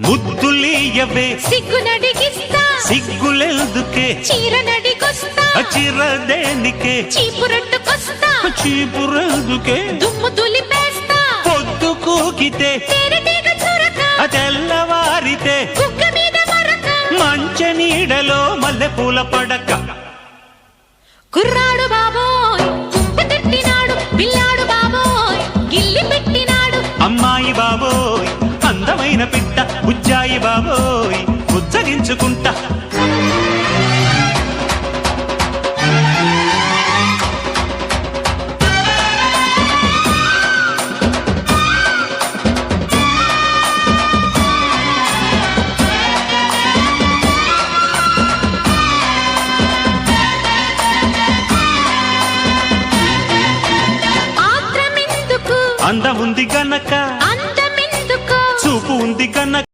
ముద్దులీయవే సిగ్గునడిగిస్తా సిగ్గులెందుకే చీరనడిగొస్తా చిరదేనికే చీపురట్టుకొస్తా చీపురెందుకే దుమ్ము దులిపేస్తా పొద్దు కూకితే తేనెటీగ చురక తెల్లవారితే కుక్క మీద మరక మంచ నీడలో మల్లెపూల పడక కుర్రాడు బాబోయ్ కుంప తట్టినాడు పిల్లాడు బాబోయ్ గిల్లి పెట్టినాడు అమ్మాయి బాబోయ్ అందమైన పిట్ట బుజ్జాయి బాబోయ్ బుజ్జగించుకుంటా ఆత్రమెందుకు అందముంది గనక అందమెందుకు చూపు ఉంది గనక